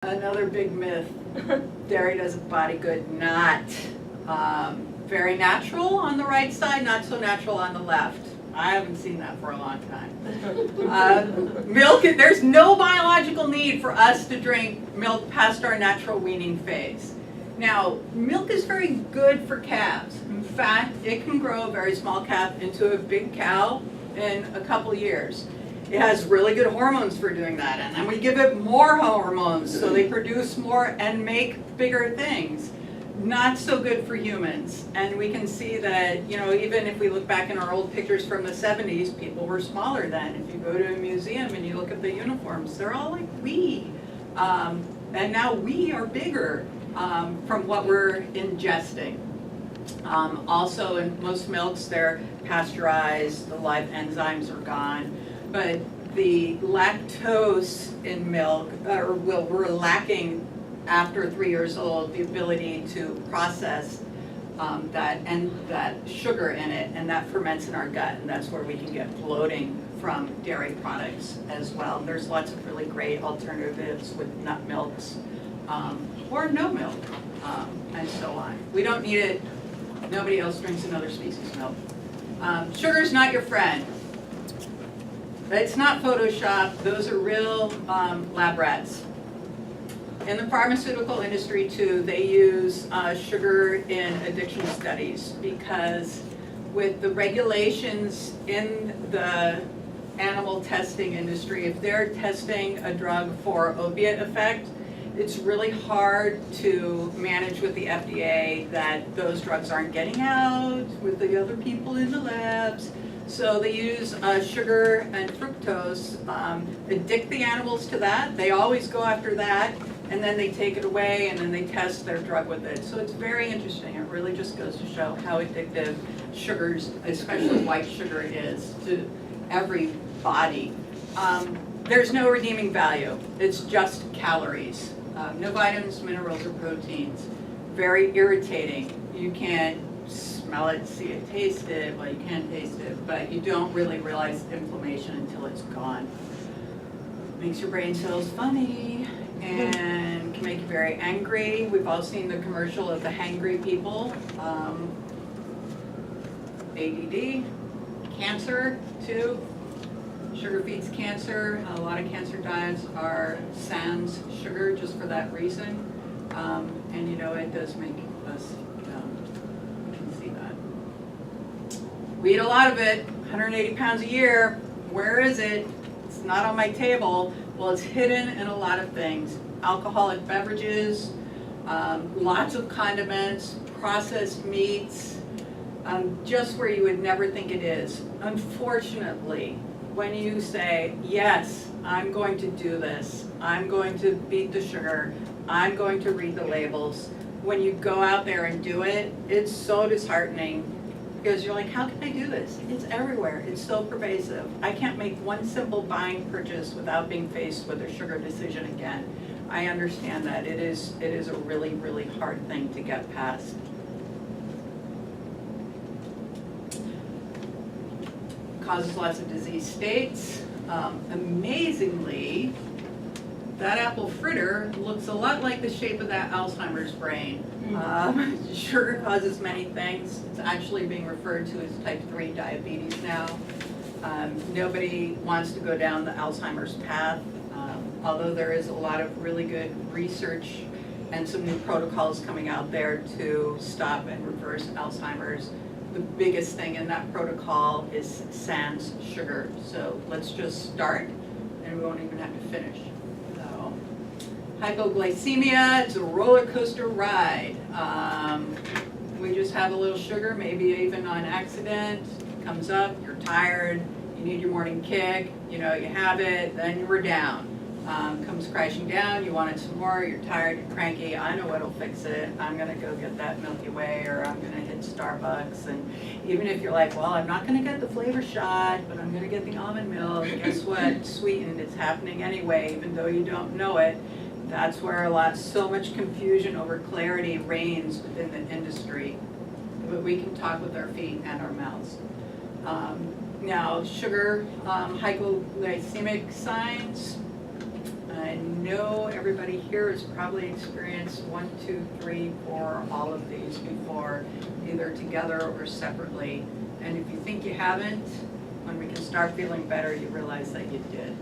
Another big myth, dairy does a body good. Not. Very natural on the right side, not so natural on the left. I haven't seen that for a long time. Milk, there's no biological need for us to drink milk past our natural weaning phase. Now, milk is very good for calves. In fact, it can grow a very small calf into a big cow in a couple years. It has really good hormones for doing that, and then we give it more hormones so they produce more and make bigger things. Not so good for humans, and we can see that, you know, even if we look back in our old pictures from the 70s, people were smaller then. If you go to a museum and you look at the uniforms, they're all like we, and now we are bigger from what we're ingesting. Also, in most milks, they're pasteurized, the live enzymes are gone, but the lactose in milk, we're lacking after 3 years old, the ability to process that sugar in it, and that ferments in our gut, and that's where we can get bloating from dairy products as well. There's lots of really great alternatives with nut milks or no milk, and so on. We don't need it. Nobody else drinks another species milk. Sugar's not your friend. It's not Photoshop. Those are real lab rats. In the pharmaceutical industry too, they use sugar in addiction studies because with the regulations in the animal testing industry, if they're testing a drug for opiate effect, it's really hard to manage with the FDA that those drugs aren't getting out with the other people in the labs. So they use sugar and fructose, addict the animals to that. They always go after that. And then they take it away, and then they test their drug with it. So it's very interesting. It really just goes to show how addictive sugars, especially white sugar, is to every body. There's no redeeming value. It's just calories. No vitamins, minerals, or proteins. Very irritating. You can't smell it, see it, taste it. Well, you can taste it, but you don't really realize inflammation until it's gone. Makes your brain cells funny and can make you very angry. We've all seen the commercial of the hangry people. ADD, cancer too. Sugar feeds cancer. A lot of cancer diets are sans sugar just for that reason. And you know, it does make us, you can see that. We eat a lot of it, 180 pounds a year. Where is it? It's not on my table. Well, it's hidden in a lot of things. Alcoholic beverages, lots of condiments, processed meats, just where you would never think it is. Unfortunately, when you say, yes, I'm going to do this, I'm going to beat the sugar, I'm going to read the labels, when you go out there and do it, it's so disheartening. Because you're like, how can I do this? It's everywhere. It's so pervasive. I can't make one simple buying purchase without being faced with a sugar decision again. I understand that. It is a really, really hard thing to get past. Causes lots of disease states. Amazingly, that apple fritter looks a lot like the shape of that Alzheimer's brain. Sugar causes many things. It's actually being referred to as type 3 diabetes now. Nobody wants to go down the Alzheimer's path, although there is a lot of really good research and some new protocols coming out there to stop and reverse Alzheimer's. The biggest thing in that protocol is sans sugar. So let's just start, and we won't even have to finish. Hypoglycemia, it's a roller coaster ride. We just have a little sugar, maybe even on accident, comes up, you're tired, you need your morning kick, you know, you have it, then you were down. Comes crashing down, you want it some more, you're tired, you're cranky, I know what'll fix it, I'm gonna go get that Milky Way, or I'm gonna hit Starbucks, and even if you're like, well, I'm not gonna get the flavor shot, but I'm gonna get the almond milk, guess what, sweetened, it's happening anyway, even though you don't know it. That's where so much confusion over clarity reigns within the industry. But we can talk with our feet and our mouths. Now, sugar, hypoglycemic signs, I know everybody here has probably experienced 1, 2, 3, 4, all of these before, either together or separately. And if you think you haven't, when we can start feeling better, you realize that you did.